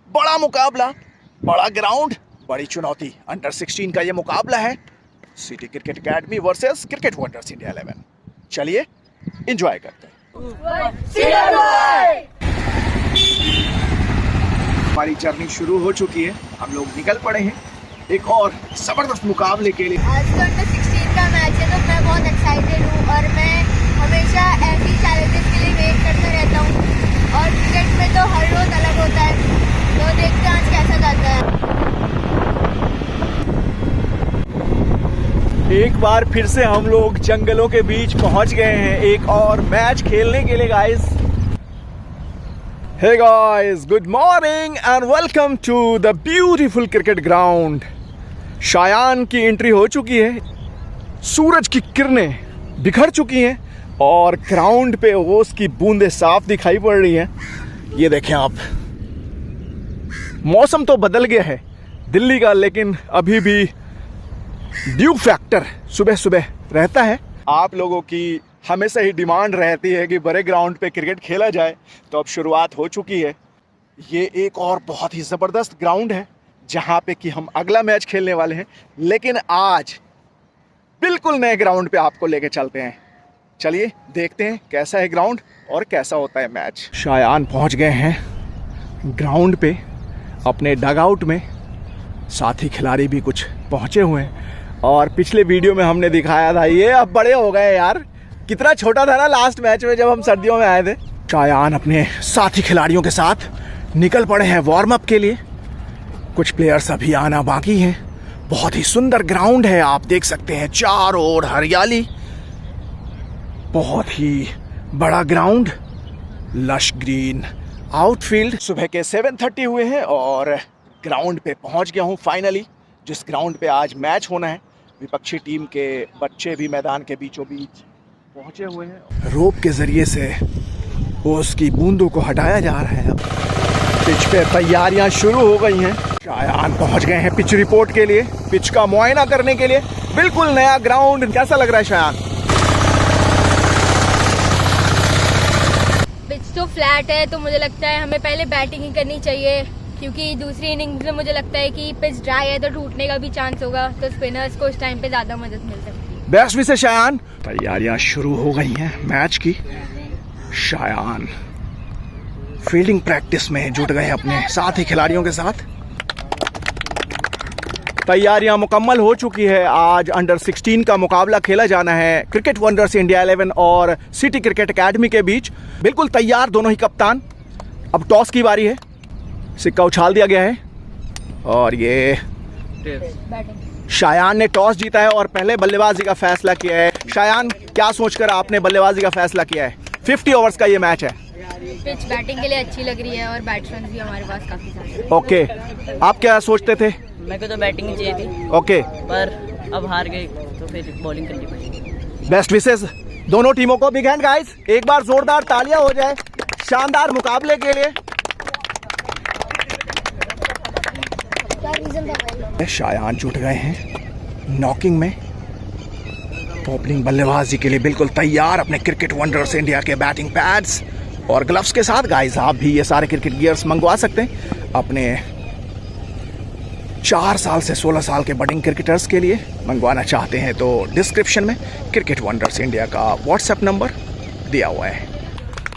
बड़ा मुकाबला, बड़ा ग्राउंड, बड़ी चुनौती। अंडर 16 का ये मुकाबला है city cricket academy versus cricket wonders India 11। चलिए एंजॉय करते हैं। हमारी जर्नी शुरू हो चुकी है, हम लोग निकल पड़े हैं एक और जबरदस्त मुकाबले के लिए। आज तो अंडर 16 का मैच है, तो मैं बहुत एक्साइटेड हूँ और मैं हमेशा ऐसी चैलेंजेस के लिए वेट करता रहता हूँ। और क्रिकेट में तो हर रोज अलग होता है, तो देखते हैं आज कैसा जाता है। एक बार फिर से हम लोग जंगलों के बीच पहुंच गए हैं एक और मैच खेलने के लिए guys. Hey guys, good morning and welcome to the beautiful cricket ground. Shayan की एंट्री हो चुकी है, सूरज की किरणें बिखर चुकी हैं और ग्राउंड पे ओस की बूंदें साफ दिखाई पड़ रही हैं। ये देखें आप, मौसम तो बदल गया है दिल्ली का, लेकिन अभी भी ड्यू फैक्टर सुबह सुबह रहता है। आप लोगों की हमेशा ही डिमांड रहती है कि बड़े ग्राउंड पे क्रिकेट खेला जाए, तो अब शुरुआत हो चुकी है। ये एक और बहुत ही ज़बरदस्त ग्राउंड है जहाँ पे कि हम अगला मैच खेलने वाले हैं, लेकिन आज बिल्कुल नए ग्राउंड पे आपको लेके चलते हैं। चलिए देखते हैं कैसा है ग्राउंड और कैसा होता है मैच। शायान पहुँच गए हैं ग्राउंड पे अपने डगआउट में, साथी खिलाड़ी भी कुछ पहुँचे हुए हैं। और पिछले वीडियो में हमने दिखाया था, ये अब बड़े हो गए यार, कितना छोटा था ना लास्ट मैच में जब हम सर्दियों में आए थे। शायान अपने साथी खिलाड़ियों के साथ निकल पड़े हैं वार्म अप के लिए। कुछ प्लेयर्स अभी आना बाकी हैं। बहुत ही सुंदर ग्राउंड है, आप देख सकते हैं चारों ओर हरियाली, बहुत ही बड़ा ग्राउंड, लश ग्रीन आउटफील्ड। सुबह के 7:30 हुए हैं और ग्राउंड पे पहुंच गया हूं फाइनली, जिस ग्राउंड पे आज मैच होना है। विपक्षी टीम के बच्चे भी मैदान के बीचों बीच पहुंचे हुए हैं। रोप के जरिए से उसकी बूंदों को हटाया जा रहा है। अब पिच पे तैयारियां शुरू हो गई हैं। शायान पहुंच गए हैं पिच रिपोर्ट के लिए, पिच का मुआयना करने के लिए। बिल्कुल नया ग्राउंड, कैसा लग रहा है शायान? पिच तो फ्लैट है, तो मुझे लगता है हमें पहले बैटिंग ही करनी चाहिए, क्योंकि दूसरी इनिंग्स में मुझे लगता है कि पिच ड्राई है तो टूटने का भी चांस होगा, तो स्पिनर्स को इस टाइम पे ज्यादा मदद मिल सकती है। बेस्ट भी से शायान। तैयारियां शुरू हो गई हैं मैच की। शायान फील्डिंग प्रैक्टिस में जुट गए अपने साथी खिलाड़ियों के साथ। तैयारियां मुकम्मल हो चुकी है। आज अंडर 16 का मुकाबला खेला जाना है क्रिकेट वंडर्स इंडिया 11 और सिटी क्रिकेट एकेडमी के बीच। बिल्कुल तैयार दोनों ही कप्तान। अब टॉस की बारी है, सिक्का उछाल दिया गया है और ये शायान ने टॉस जीता है और पहले बल्लेबाजी का फैसला किया है। शायान, क्या सोचकर आपने बल्लेबाजी का फैसला किया है? 50 ओवर्स का ये मैच है। पिच बैटिंग के लिए अच्छी लग रही है और बैट्समैन भी हमारे पास काफी सारे। ओके, आप क्या सोचते थे? मेरे को तो बैटिंग ही चाहिए थी। ओके, पर अब हार गए तो फिर बॉलिंग करनी पड़ी। बेस्ट विशेस दोनों टीमों को। बिग हैंड गाइस, एक बार जोरदार तालियां हो जाए शानदार मुकाबले के लिए। शायान जुट गए हैं नॉकिंग में, ओपनिंग बल्लेबाजी के लिए बिल्कुल तैयार अपने क्रिकेट वंडर्स इंडिया के बैटिंग पैड्स और ग्लव्स के साथ। गाइस, आप भी ये सारे क्रिकेट गियर्स मंगवा सकते हैं अपने 4 साल से 16 साल के बडिंग क्रिकेटर्स के लिए। मंगवाना चाहते हैं तो डिस्क्रिप्शन में क्रिकेट वंडर्स इंडिया का व्हाट्सएप नंबर दिया हुआ है।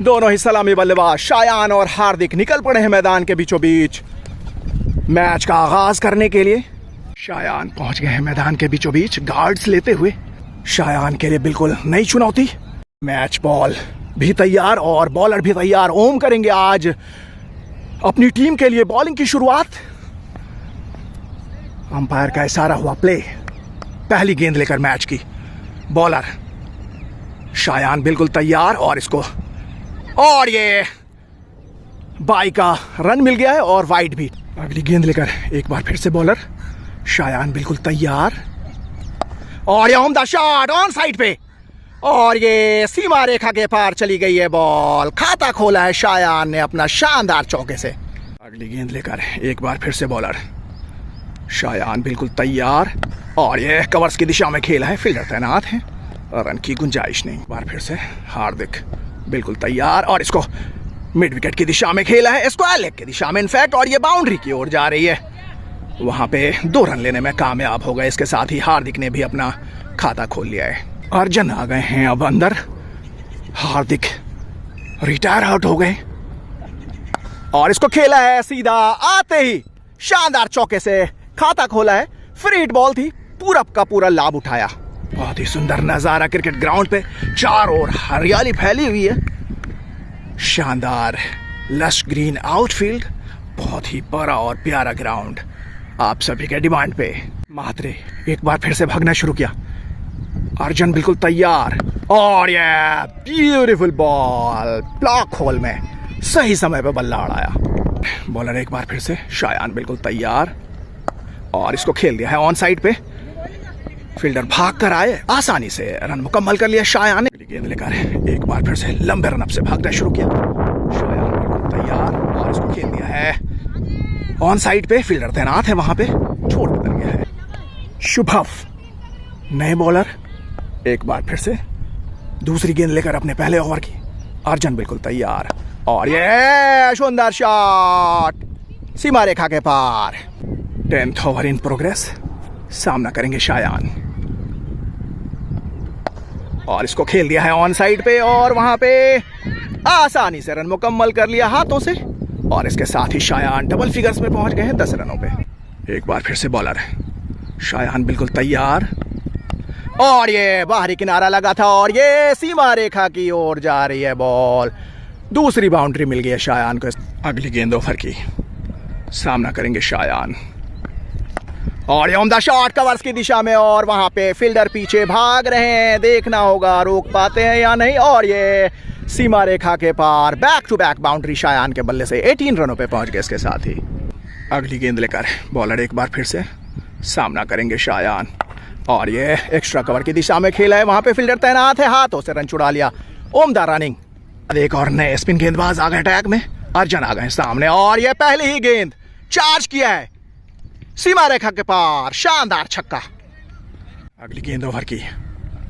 दोनों ही सलामी बल्लेबाज शायान और हार्दिक निकल पड़े हैं मैदान के बीचों बीच मैच का आगाज करने के लिए। शायान पहुंच गए हैं मैदान के बीचों बीच गार्ड्स लेते हुए। शायान के लिए बिल्कुल नई चुनौती। मैच बॉल भी तैयार और बॉलर भी तैयार। ओम करेंगे आज अपनी टीम के लिए बॉलिंग की शुरुआत। अंपायर का इशारा हुआ प्ले। पहली गेंद लेकर मैच की बॉलर शायान बिल्कुल तैयार और इसको, और ये बाई का रन मिल गया है और वाइड भी। अगली गेंद लेकर एक बार फिर से बॉलर शायान बिल्कुल तैयार और ये उम्दा शॉट ऑन साइड पे और ये सीमा रेखा के पार चली गई है बॉल। खाता खोला है शायान ने अपना शानदार चौके से। अगली गेंद लेकर एक बार फिर से बॉलर शायान बिल्कुल तैयार और ये कवर्स की दिशा में खेला है, फील्डर तैनात है और रन की गुंजाइश नहीं। एक बार फिर से हार्दिक बिल्कुल तैयार और इसको मिड विकेट की दिशा में खेला है, स्क्वायर लेग की दिशा में इनफैक्ट, और ये बाउंड्री की ओर जा रही है। वहां पे 2 रन लेने में कामयाब हो गए। इसके साथ ही हार्दिक ने भी अपना खाता खोल लिया है। अर्जुन आ गए हैं अब अंदर, हार्दिक रिटायर आउट हो गए और इसको खेला है सीधा, आते ही शानदार चौके से खाता खोला है। फ्री हिट बॉल थी, पूरा का पूरा लाभ उठाया। बहुत ही सुंदर नजारा क्रिकेट ग्राउंड पे, चारों ओर हरियाली फैली हुई है, शानदार लश ग्रीन आउटफील्ड, बहुत ही बड़ा और प्यारा ग्राउंड आप सभी के डिमांड पे। महात्रे एक बार फिर से भागना शुरू किया, अर्जुन बिल्कुल तैयार, और ये ब्यूटीफुल बॉल ब्लॉक होल में सही समय पे बल्ला उड़ाया। बॉलर एक बार फिर से, शायान बिल्कुल तैयार, और इसको खेल दिया है ऑन साइड पे। फील्डर भाग कर आए, आसानी से रन मुकम्मल कर लिया शायान ने। गेंद लेकर एक बार फिर से लंबे रन अप से भागना शुरू किया, शायान बिल्कुल तैयार, और इसको खेल दिया है ऑन साइड पे। फील्डर तैनात है वहां पे, छोड़ बदल गया है। शुभम नए बॉलर, एक बार फिर से दूसरी गेंद लेकर अपने पहले ओवर की। अर्जुन बिल्कुल तैयार, और ये सुंदर शॉट सीमा रेखा के पार। 10th ओवर इन प्रोग्रेस, सामना करेंगे शायान, और इसको खेल दिया है ऑन साइड पे, और वहां पे आसानी से रन मुकम्मल कर लिया हाथों से, और इसके साथ ही शायान डबल फिगर्स में पहुंच गए हैं 10 रनों पे। एक बार फिर से बॉलर, शायान बिल्कुल तैयार, और ये बाहरी किनारा लगा था, और ये सीमा रेखा की ओर जा रही है बॉल। दूसरी बाउंड्री मिल गई है शायान को। अगली गेंद ओवर की, सामना करेंगे शायान, और ये उम्दा शॉट कवर्स की दिशा में, और वहां पे फील्डर पीछे भाग रहे हैं, देखना होगा रोक पाते हैं या नहीं, और ये सीमा रेखा के पार। Back to back boundary Shayan के बल्ले से 18 रनों पे पहुंच गए। इसके साथ ही अगली गेंद लेकर बॉलर एक बार फिर से, सामना करेंगे शायान, और ये एक्स्ट्रा कवर की दिशा में खेला है, वहां पे फील्डर तैनात है, हाथों से रन छुड़ा लिया। उम्दा रनिंग। एक और नए स्पिन गेंदबाज आ गए अटैक में, अर्जुन आ गए सामने, और ये पहली ही गेंद चार्ज किया है सीमा रेखा के पार, शानदार छक्का। अगली गेंद ओवर की,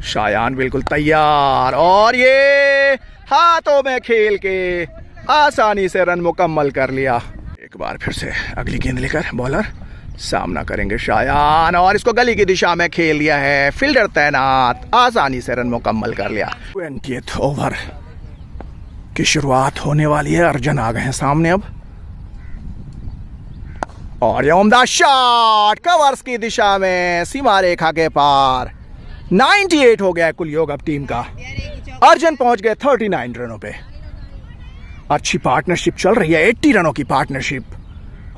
शायान बिल्कुल तैयार, और ये हाथों में खेल के आसानी से रन मुकम्मल कर लिया। एक बार फिर से अगली गेंद लेकर बॉलर, सामना करेंगे शायान, और इसको गली की दिशा में खेल दिया है, फील्डर तैनात, आसानी से रन मुकम्मल कर लिया। 20th ओवर की शुरुआत होने वाली है। अर्जुन आ गए हैं सामने अब, और ये उम्दा शॉट कवर्स की दिशा में, सीमा रेखा के पार। 98 हो गया है कुल योग अब टीम का। अर्जुन पहुंच गए 39 रनों पे। अच्छी पार्टनरशिप चल रही है, 80 रनों की पार्टनरशिप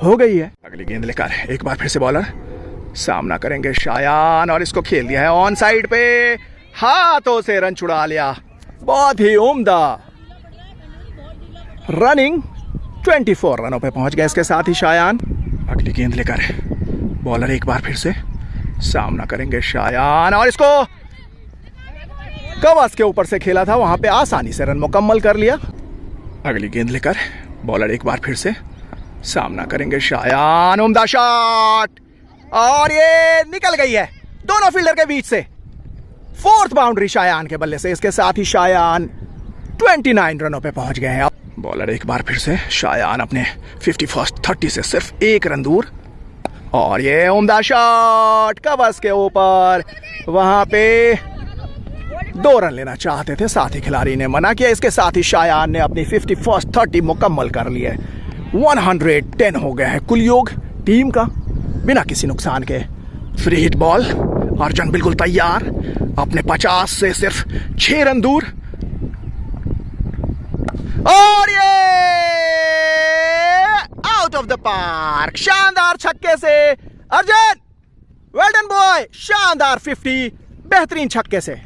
हो गई है। अगली गेंद लेकर एक बार फिर से बॉलर, सामना करेंगे शायान, और इसको खेल दिया है ऑन साइड पे, हाथों से रन छुड़ा लिया। बहुत ही उम्दा रनिंग, 24 रनों पे पहुंच गए इसके साथ ही शायान। अगली गेंद लेकर बॉलर एक बार फिर से, सामना करेंगे शायान, और इसको कवर्स के ऊपर से खेला था, वहां पे आसानी से रन मुकम्मल कर लिया। अगली गेंद लेकर बॉलर एक बार फिर से, सामना करेंगे शायान, उम्दा शॉट, और ये निकल गई है दोनों फील्डर के बीच से। 4th बाउंड्री शायान के बल्ले से। इसके साथ ही शायान 29 रनों पे पहुंच गए हैं। बॉलर एक बार फिर से, शायान अपने 51st 30 से सिर्फ 1 रन दूर, और ये उम्दा शॉट कवर्स के ऊपर, वहां पे 2 रन लेना चाहते थे, साथ ही खिलाड़ी ने मना किया। इसके साथ ही शायान ने अपनी 51st 30 मुकम्मल कर ली है। 110 हो गया है कुल योग टीम का, बिना किसी नुकसान के। फ्री हिट बॉल, अर्जुन बिल्कुल तैयार, अपने 50 से सिर्फ 6 रन दूर, और ये आउट ऑफ द पार्क। शानदार छक्के से अर्जुन, वेल डन बॉय, शानदार 50, बेहतरीन छक्के से।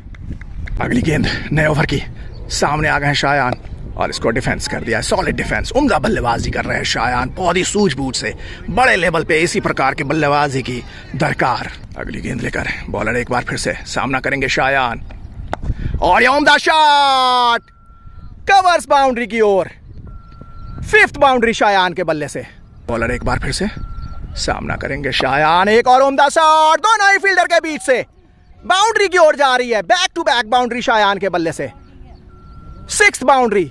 अगली गेंद नए ओवर की, सामने आ गए हैं शायान, और इसको डिफेंस कर दिया, सॉलिड डिफेंस। उम्दा बल्लेबाजी कर रहे हैं शायान, बहुत ही सूझबूझ से। बड़े लेवल पे इसी प्रकार की बल्लेबाजी की दरकार। अगली गेंद लेकर बॉलर एक बार फिर से, सामना करेंगे शायान, और ये उम्दा शॉट कवर्स बाउंड्री की ओर। 5th बाउंड्री शायान के बल्ले से। बॉलर एक बार फिर से, सामना करेंगे शायान, एक और उम्दा शॉट, दोनों ही फील्डर के बीच से बाउंड्री की ओर जा रही है। Back to back boundary Shayan के बल्ले से। 6th बाउंड्री,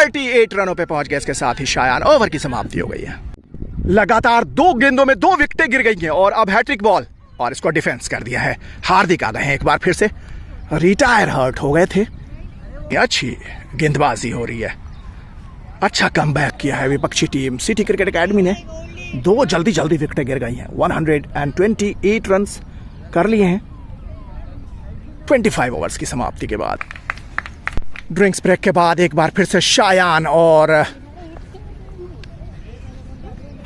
38 रनों पे पहुंच गए। इसके साथ ही शायान ओवर की समाप्ति हो गई है। लगातार 2 गेंदों में 2 विकेटें गिर गई हैं और अब हैट्रिक बॉल और इसको डिफेंस कर दिया है। हार्दिक आ गए हैं एक बार फिर से, रिटायर हर्ट हो गए थे। अच्छी गेंदबाजी हो रही है, अच्छा कमबैक किया है विपक्षी टीम सिटी क्रिकेट एकेडमी ने। 2 जल्दी जल्दी विकेटें गिर गई हैं। 128 रन्स कर लिए हैं 25 ओवर्स की समाप्ति के बाद। ड्रिंक्स ब्रेक के बाद एक बार फिर से शायान और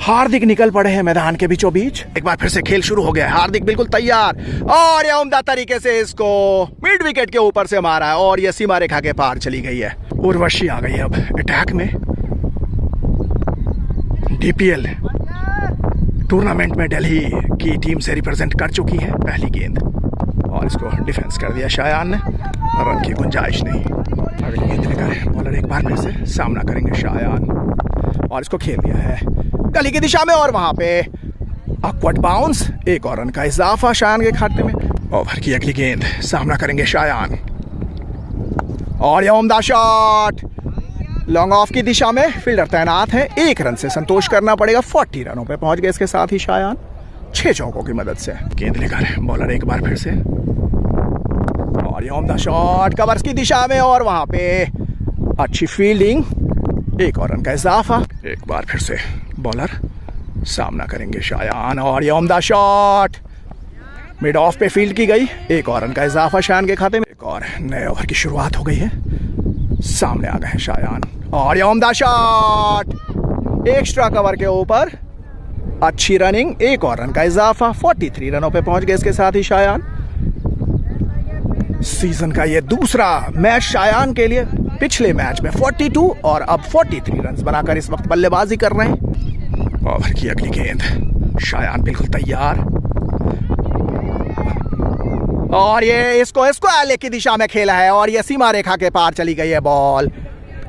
हार्दिक निकल पड़े हैं मैदान के बीचों बीच। एक बार फिर से खेल शुरू हो गया है। हार्दिक बिल्कुल तैयार और यह उम्दा तरीके से इसको मिड विकेट के ऊपर से मारा है और यह सीमा रेखा के पार चली गई है। उर्वशी आ गई है अब अटैक में। डीपीएल टूर्नामेंट में दिल्ली की टीम से रिप्रेजेंट कर चुकी है। पहली गेंद और इसको डिफेंस कर दिया शायान ने, रन की गुंजाइश नहीं। अगली गेंद लेकर बॉलर एक बार फिर से सामना करेंगे शायान और इसको खेल दिया है गली की दिशा में और वहां पे अपवर्ड बाउंस, एक और रन का इजाफा शायान के खाते में। ओवर की अगली गेंद, सामना करेंगे शायान और यह उम्दा शॉट लॉन्ग ऑफ की दिशा में। फील्डर तैनात है, 1 रन से संतोष करना पड़ेगा। 40 रनों पे पहुंच गए इसके साथ ही शायान 6 चौकों की मदद से। गेंद लेकर बॉलर एक बार फिर से और यह उम्दा शॉट कवर्स की दिशा में और वहां पे अच्छी फील्डिंग, 1 और रन का इजाफा। एक बार फिर से बॉलर सामना करेंगे शायान और यह उम्दा शॉट मिड ऑफ पे फील्ड की गई। 1 और रन का इजाफा शायान के खाते में। एक और नए ओवर की शुरुआत हो गई है। सामने आ गए हैं शायान और यह उम्दा शॉट एक्स्ट्रा कवर के ऊपर, अच्छी रनिंग, 1 और रन का इजाफा। 43 रनों पे पहुंच गए इसके साथ ही शायान। सीजन का ये दूसरा मैच शायान के लिए। पिछले मैच में 42 और अब 43 रन बनाकर इस वक्त बल्लेबाजी कर रहे हैं। ओवर की अगली गेंद, शायान बिल्कुल तैयार और ये इसको एले की दिशा में खेला है और ये सीमा रेखा के पार चली गई है बॉल।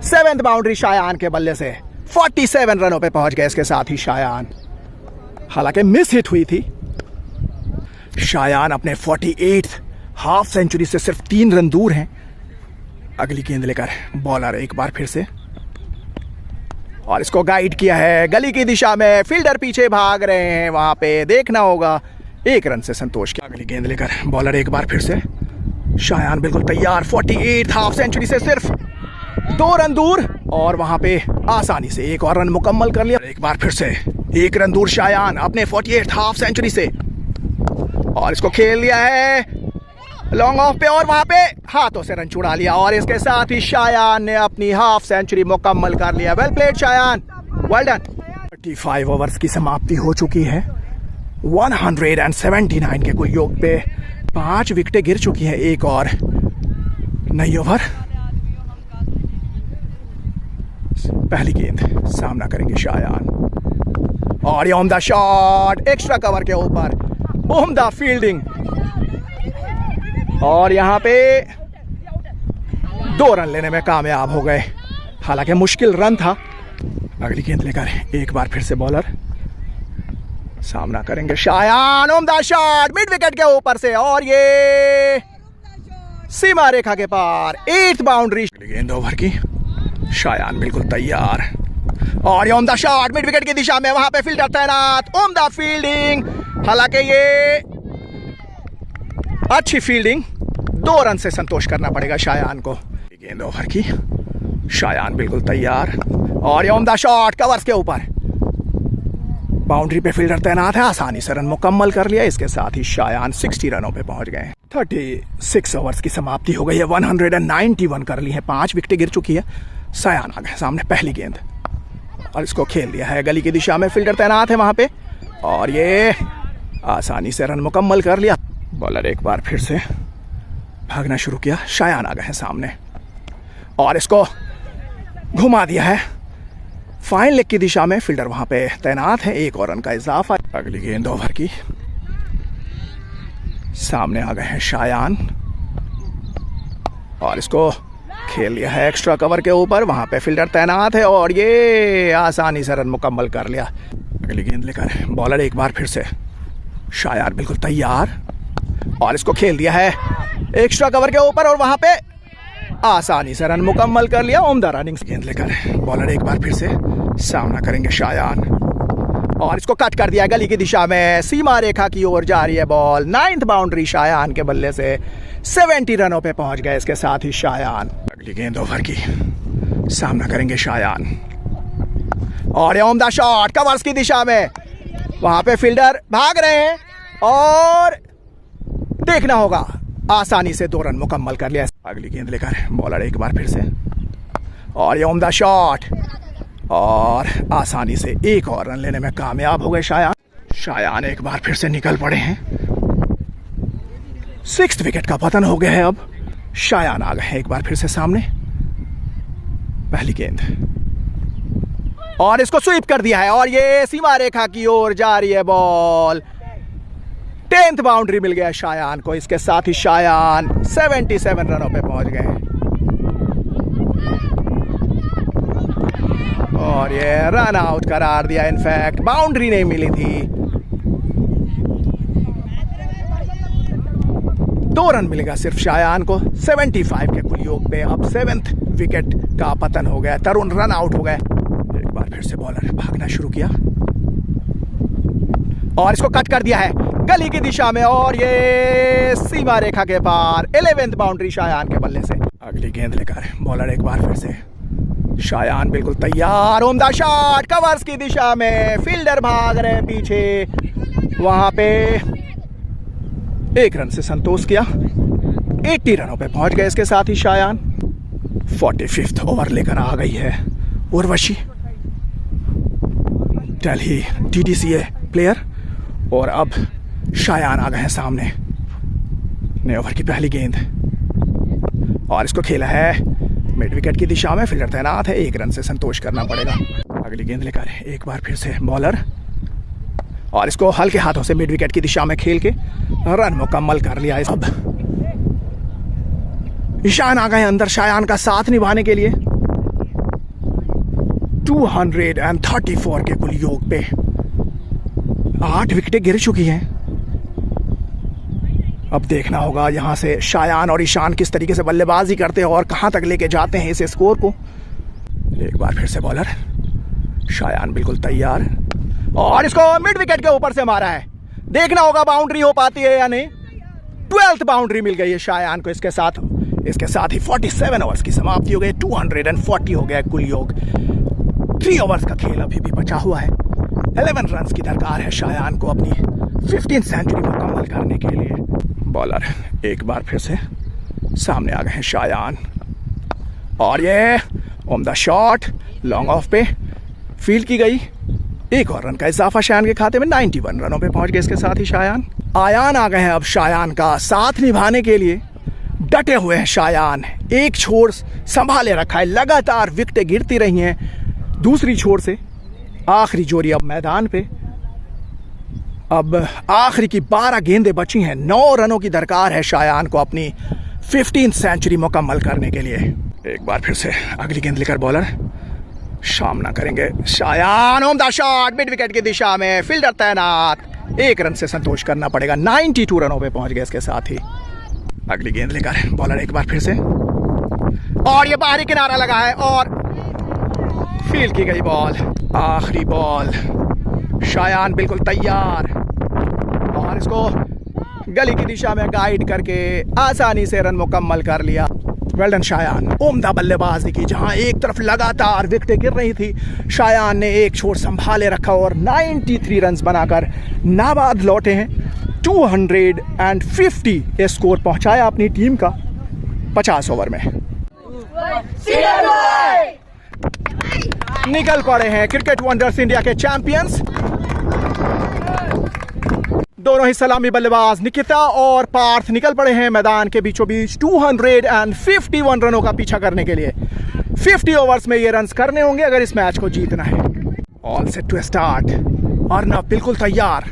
7th बाउंड्री शायान के बल्ले से। 47 रनों पे पहुंच गए इसके साथ ही शायान। हालांकि मिस हिट हुई थी। शायान अपने 48th हाफ सेंचुरी से सिर्फ 3 रन दूर हैं। अगली गेंद लेकर बॉलर एक बार फिर से और इसको गाइड किया है गली की दिशा में। फील्डर पीछे भाग रहे हैं, वहां पे देखना होगा। 1 रन से संतोष किया। अगली गेंद लेकर बॉलर एक बार फिर से। शायान बिल्कुल तैयार, 48 हाफ सेंचुरी से सिर्फ 2 रन दूर और वहां पे आसानी से 1 और रन मुकम्मल कर लिया। एक बार फिर से 1 रन दूर शायान अपने 48 हाफ सेंचुरी से और इसको खेल लिया है लॉन्ग ऑफ पे और वहां पे हाथों से रन छुड़ा लिया और इसके साथ ही शायान ने अपनी हाफ सेंचुरी मुकम्मल कर लिया। Well played Shayan, well done. 35 overs की समाप्ति हो चुकी है। 179 के कुल योग पे 5 विकेटें गिर चुकी है। 1 और नई ओवर। पहली गेंद, सामना करेंगे शायान और ये उम्दा शॉट एक्स्ट्रा कवर के ऊपर, उम्दा फील्डिंग और यहां पे 2 रन लेने में कामयाब हो गए। हालांकि मुश्किल रन था। अगली गेंद लेकर एक बार फिर से बॉलर सामना करेंगे शायान। उम्दा शॉट मिड विकेट के ऊपर से और ये सीमा रेखा के पार, 8th बाउंड्री। गेंद ओवर की, शायान बिल्कुल तैयार और ये उम्दा शॉट मिड विकेट की दिशा में, वहां पे फील्डर तैनात, उम्दा फील्डिंग। हालांकि ये अच्छी फील्डिंग, 2 रन से संतोष करना पड़ेगा शायान को। गेंद ओवर की, शायान बिल्कुल तैयार और ये उम्दा शॉट कवर्स के ऊपर, बाउंड्री पे फील्डर तैनात है, आसानी से रन मुकम्मल कर लिया। इसके साथ ही शायान 60 रनों पे पहुंच गए। 36 ओवर्स की समाप्ति हो गई है। 191 कर ली है, 5 विकेटें गिर चुकी है। शायान आ गए सामने। पहली गेंद और इसको खेल दिया है गली की दिशा में। फील्डर तैनात है वहां पे और ये आसानी से रन मुकम्मल कर लिया। बॉलर एक बार फिर से भागना शुरू किया। शायान आ गए हैं सामने और इसको घुमा दिया है फाइन लेग की दिशा में। फील्डर वहां पे तैनात है, 1 और रन का इजाफा। अगली गेंद ओवर की, सामने आ गए हैं शायान और इसको खेल लिया है एक्स्ट्रा कवर के ऊपर, वहां पे फील्डर तैनात है और ये आसानी से रन मुकम्मल कर लिया। अगली गेंद लेकर बॉलर एक बार फिर से। शायान बिल्कुल तैयार और इसको खेल दिया है एक्स्ट्रा कवर के ऊपर और वहां पे आसानी से रन मुकम्मल कर लिया। उम्दा रनिंग गेंद लेकर बॉलर एक बार फिर से सामना करेंगे शायान, और इसको कट कर दिया गली की दिशा में, सीमा रेखा की ओर जा रही है बॉल। 9th बाउंड्री शायान के बल्ले से 70 रनों पे पहुंच गए। इसके साथ ही शायान अगली गेंद ओवर की सामना करेंगे शायान, और ये उम्दा शॉट कवर्स की दिशा में, वहां पे फील्डर भाग रहे हैं और देखना होगा। आसानी से 2 रन मुकम्मल कर लिया। अगली गेंद लेकर बॉलर एक बार फिर से, और ये उम्दा शॉट, और आसानी से 1 और रन लेने में कामयाब हो गए शायान। शायान एक बार फिर से निकल पड़े हैं। 6th विकेट का पतन हो गया है। अब शायान आ गए हैं एक बार फिर से सामने। पहली गेंद, और इसको स्वीप कर दिया है, और ये सीमा रेखा की ओर जा रही है बॉल। 10th बाउंड्री मिल गया शायान को। इसके साथ ही शायान 77 रनों पे पहुंच गए हैं, और ये रन आउट करार दिया। इनफैक्ट बाउंड्री नहीं मिली थी। 2 रन मिलेगा सिर्फ शायान को 75 के कुल योग पे। अब 7th विकेट का पतन हो गया। तरुण रन आउट हो गए। एक बार फिर से बॉलर भागना शुरू किया, और इसको कट कर दिया है गली की दिशा में, और ये सीमा रेखा के पार। 11th बाउंड्री शायान के बल्ले से। अगली गेंद लेकर बॉलर एक बार फिर से। शायान बिल्कुल तैयार। उम्दा शॉट कवर्स की दिशा में, फील्डर भाग रहे हैं पीछे, वहां पे 1 रन से संतोष किया। 80 रनों पे पहुंच गए। इसके साथ ही शायान 45th ओवर लेकर आ गई है उर्वशी, दिल्ली DDCA प्लेयर, और अब शायान आ गए हैं सामने। नए ओवर की पहली गेंद, और इसको खेला है मिड विकेट की दिशा में। फील्डर तैनात है, 1 रन से संतोष करना पड़ेगा। अगली गेंद लेकर एक बार फिर से बॉलर, और इसको हल्के हाथों से मिड विकेट की दिशा में खेल के रन मुकम्मल कर लिया। अब ईशान आ गए अंदर शायान का साथ निभाने के लिए। 234 के कुल योग पे 8 विकेटें गिर चुकी हैं। अब देखना होगा यहां से शायान और ईशान किस तरीके से बल्लेबाजी करते हैं और कहां तक लेके जाते हैं इस स्कोर को। एक बार फिर से बॉलर, शायान बिल्कुल तैयार, और इसको मिड विकेट के ऊपर से मारा है। देखना होगा बाउंड्री हो पाती है या नहीं। 12th बाउंड्री मिल गई है शायान को। इसके साथ ही 47 ओवर्स की समाप्ति हो गई। 240 हो गया कुल योग। 3 ओवर्स का खेल अभी भी बचा हुआ है। 11 रन की दरकार है शायान को अपनी 15th सेंचुरी मुकम्मल करने के लिए। बॉलर एक बार फिर से सामने आ गए हैं शायान, और ये उम्दा शॉट लॉन्ग ऑफ पे फील्ड की गई। 1 और रन का इजाफा शायान के खाते में। 91 रनों पे पहुंच गए। इसके साथ ही आयान आ गए हैं अब शायान का साथ निभाने के लिए। डटे हुए हैं शायान, एक छोर संभाले रखा है। लगातार विकेटें गिरती रही हैं दूसरी छोर से। आखिरी जोड़ी अब मैदान पे। अब आखिरी की 12 गेंदें बची हैं। 9 रनों की दरकार है शायान को अपनी 15th सेंचुरी मुकम्मल करने के लिए। एक बार फिर से अगली गेंद लेकर बॉलर सामना करेंगे शायान। उम्दा शॉट मिड विकेट की दिशा में, फील्डर तैनात। 1 रन से संतोष करना पड़ेगा। 92 रनों पे पहुंच गए। इसके साथ ही अगली गेंद लेकर बॉलर एक बार फिर से, और ये बाहरी किनारा लगा है और फील्ड की गई बॉल। आखिरी बॉल, शायान बिल्कुल तैयार, और इसको गली की दिशा में गाइड करके आसानी से रन मुकम्मल कर लिया। Well done Shayan. उम्दा बल्लेबाजी की, जहां एक तरफ लगातार विकेटें गिर रही थी, शायान ने एक छोर संभाले रखा और 93 रन बनाकर नाबाद लौटे हैं। 250 स्कोर पहुंचाया अपनी टीम का 50 ओवर में। निकल पड़े हैं क्रिकेट वंडर्स इंडिया के चैंपियंस। दोनों ही सलामी बल्लेबाज निकिता और पार्थ निकल पड़े हैं मैदान के बीचों बीच 251 रनों का पीछा करने के लिए। 50 ओवर्स में ये रन्स करने होंगे अगर इस मैच को जीतना है। All set to start, Arnab बिल्कुल तैयार।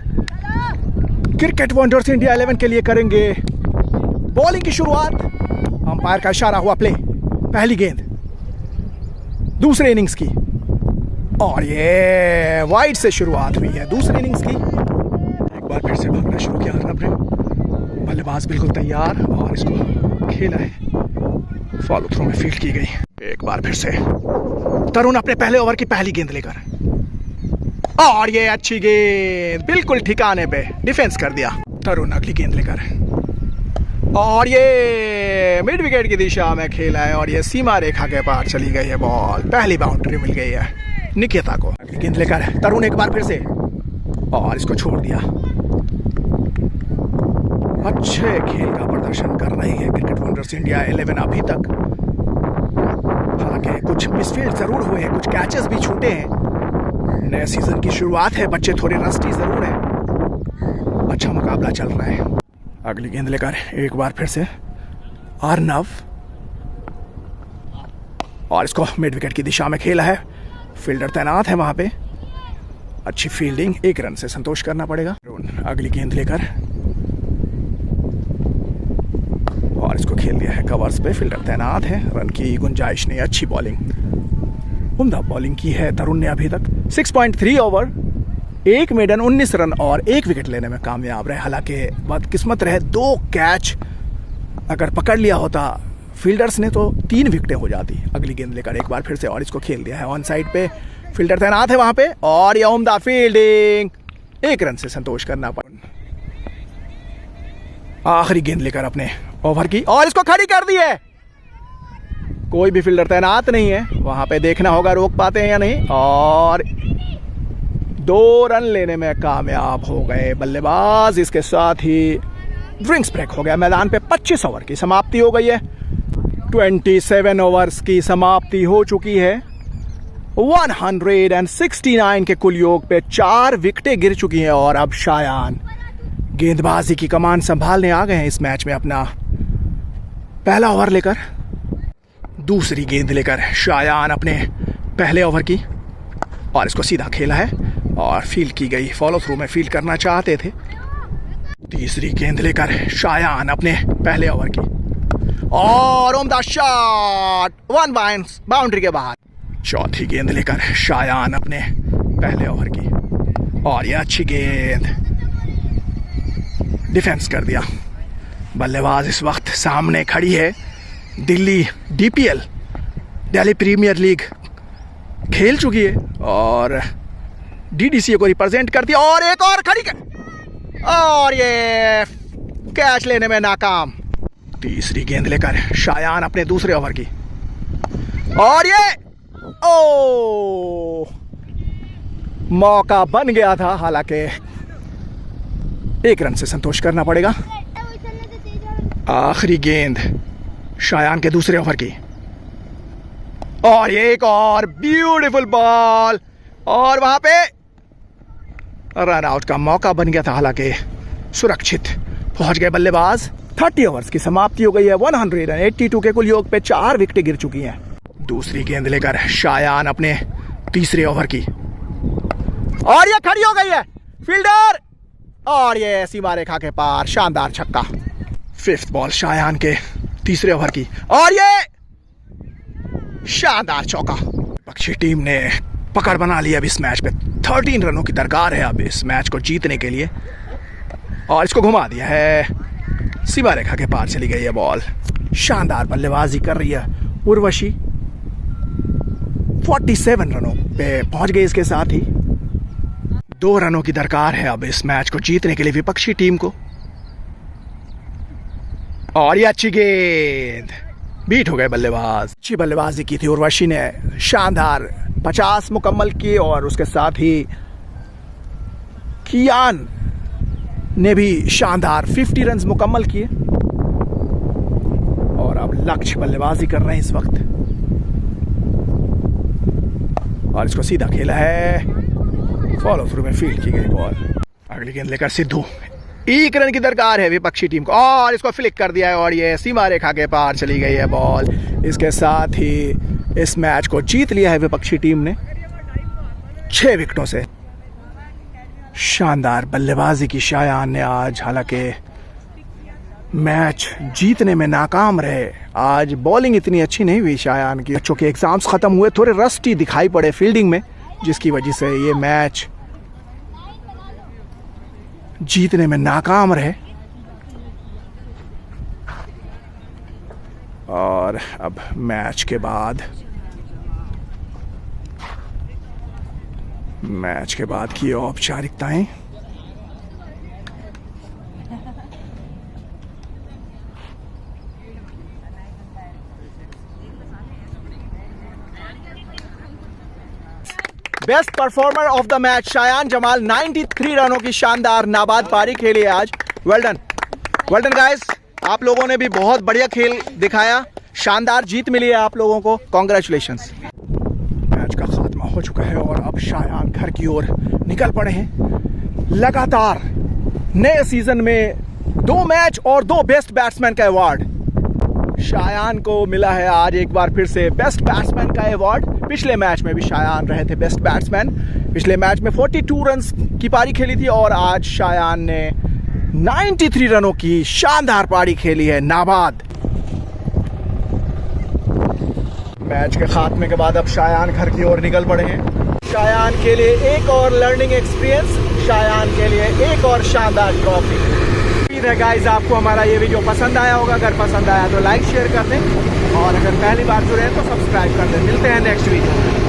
क्रिकेट वंडर्स इंडिया 11 के लिए करेंगे बॉलिंग की शुरुआत। अंपायर का इशारा हुआ प्ले। पहली गेंद दूसरे इनिंग्स की, और ये वाइड से शुरुआत हुई है दूसरे इनिंग्स की। एक बार फिर से भागना शुरू किया अर्नब ने। बल्लेबाज बिल्कुल तैयार और इसको खेला है। फॉलो थ्रू में फील्ड की गई। एक बार फिर से तरुण अपने पहले ओवर की पहली गेंद लेकर, और ये अच्छी गेंद बिल्कुल ठिकाने पे डिफेंस कर दिया। तरुण अगली गेंद लेकर, और ये मिड विकेट की दिशा में खेला है और ये सीमा रेखा के पार चली गई है बॉल। पहली बाउंड्री मिल गई है निकिता को। अगली गेंद लेकर तरुण एक बार फिर से, और इसको छोड़ दिया। अच्छे खेल का प्रदर्शन कर रही है क्रिकेट वंडर्स इंडिया 11 अभी तक। हालांकि कुछ मिसफील्ड जरूर हुए हैं, कुछ कैचेस भी छूटे हैं। नए सीजन की शुरुआत है, बच्चे थोड़े रस्टी जरूर हैं। अच्छा मुकाबला चल रहा है। अगली गेंद लेकर एक बार फिर से अर्नव, और इसको मिड विकेट की दिशा में खेला है। फील्डर तैनात है वहां पे। अच्छी फील्डिंग, 1 रन से संतोष करना पड़ेगा। अगली गेंद लेकर, और इसको खेल दिया है कवर्स पे। फील्डर तैनात है, रन की गुंजाइश नहीं। अच्छी बॉलिंग, उम्दा बॉलिंग की है तरुण ने अभी तक। 6.3 ओवर, 1 मेडन, 19 रन और 1 विकेट लेने में कामयाब रहे। हालांकि बदकिस्मत रहे, 2 कैच अगर पकड़ लिया होता फील्डर्स ने तो 3 विकेटें हो जाती। अगली गेंद लेकर एक बार फिर से, और इसको खेल दिया है ऑन साइड पे। फील्डर तैनात है वहां पे, और यह उम्दा फील्डिंग, 1 रन से संतोष करना पड़ा। आखिरी गेंद लेकर अपने ओवर की, और इसको खड़ी कर दी है। कोई भी फील्डर तैनात नहीं है वहां पे, देखना होगा रोक पाते हैं या नहीं। और 2 रन लेने में कामयाब हो गए बल्लेबाज। इसके साथ ही ड्रिंक्स ब्रेक हो गया। मैदान पे 25 ओवर की समाप्ति हो गई है। 27 ओवर्स की समाप्ति हो चुकी है। 169 के कुल योग पे 4 विकेटें गिर चुकी हैं, और अब शायान गेंदबाजी की कमान संभालने आ गए हैं इस मैच में। अपना पहला ओवर लेकर, दूसरी गेंद लेकर शायान अपने पहले ओवर की, और इसको सीधा खेला है और फील्ड की गई। फॉलो थ्रू में फील्ड करना चाहते थे। तीसरी गेंद लेकर शायान अपने पहले ओवर की, और उम्दा शॉट, 1 बाउंड्री के बाहर। चौथी गेंद लेकर शायान अपने पहले ओवर की, और यह अच्छी गेंद डिफेंस कर दिया। बल्लेबाज इस वक्त सामने खड़ी है। Delhi DPL, Delhi premier league खेल चुकी है और DDCA को रिप्रेजेंट करती है। और एक और खड़ी कर, और ये कैच लेने में नाकाम। तीसरी गेंद लेकर शायान अपने दूसरे ओवर की, और ये मौका बन गया था। हालांकि 1 रन से संतोष करना पड़ेगा। आखिरी गेंद शायान के दूसरे ओवर की, और ये एक और ब्यूटीफुल बॉल, और वहां पे रन आउट का मौका बन गया था। हालांकि सुरक्षित पहुंच गए बल्लेबाज। 30 ओवर्स की समाप्ति हो गई है। 182 के कुल योग पे 4 विकेटें गिर चुकी हैं। दूसरी गेंद लेकर शायान अपने तीसरे ओवर की, और ये खड़ी हो गई है फील्डर, और ये सीमा रेखा के पार शानदार छक्का। 5th बॉल शायान के तीसरे ओवर की, और ये शानदार चौका। पक्षी टीम ने पकड़ बना ली अब इस मैच पे। 13 रनों की दरकार है अब इस मैच को जीतने के लिए, और इसको घुमा दिया है। सीमा रेखा के पार चली गई है बॉल। शानदार बल्लेबाजी कर रही है उर्वशी। 47 रनों पे पहुंच गई। इसके साथ ही 2 रनों की दरकार है अब इस मैच को जीतने के लिए विपक्षी टीम को, और ये अच्छी गेंद, बीट हो गए बल्लेबाज। अच्छी बल्लेबाजी की थी उर्वशी ने, शानदार 50 मुकम्मल किए, और उसके साथ ही कियान ने भी शानदार 50 रन मुकम्मल किए। और अब लक्ष्य बल्लेबाजी कर रहे हैं इस वक्त, और इसको सीधा खेला है। फॉलो थ्रू में फील्ड की गई बॉल। अगली गेंद लेकर सिद्धू, 1 रन की दरकार है विपक्षी टीम को, और इसको फ्लिक कर दिया है, और ये सीमा रेखा के पार चली गई है बॉल। इसके साथ ही इस मैच को जीत लिया है विपक्षी टीम ने 6 विकेटों से। शानदार बल्लेबाजी की शायान ने आज। हालांकि मैच जीतने में नाकाम रहे। आज बॉलिंग इतनी अच्छी नहीं हुई शायान की। बच्चों के एग्जाम्स खत्म हुए, थोड़े रस्टी दिखाई पड़े फील्डिंग में, जिसकी वजह से ये मैच जीतने में नाकाम रहे। और अब मैच के बाद की औपचारिकताएं। Best performer of the match Shayan Jamal, 93 रनों की शानदार नाबाद पारी खेली है आज। वेल डन गाइस, आप लोगों ने भी बहुत बढ़िया खेल दिखाया, शानदार जीत मिली है आप लोगों को, कॉन्ग्रेचुलेशंस। मैच का खात्मा हो चुका है और अब शायान घर की ओर निकल पड़े हैं। लगातार नए सीजन में 2 मैच और 2 बेस्ट बैट्समैन का अवार्ड शायान को मिला है। आज एक बार फिर से बेस्ट बैट्समैन का अवार्ड। पिछले मैच में भी शायान रहे थे बेस्ट बैट्समैन। पिछले मैच में 42 रन की पारी खेली थी और आज शायान ने 93 रनों की शानदार पारी खेली है, नाबाद। मैच के खात्मे के बाद अब शायान घर की ओर निकल पड़े हैं। शायान के लिए एक और लर्निंग एक्सपीरियंस, शायान के लिए एक और शानदार ट्रॉफी। उम्मीद है गाइस आपको हमारा ये वीडियो पसंद आया होगा। अगर पसंद आया तो लाइक शेयर कर दें और अगर पहली बार जुड़े हैं तो सब्सक्राइब कर दें। मिलते हैं नेक्स्ट वीडियो में।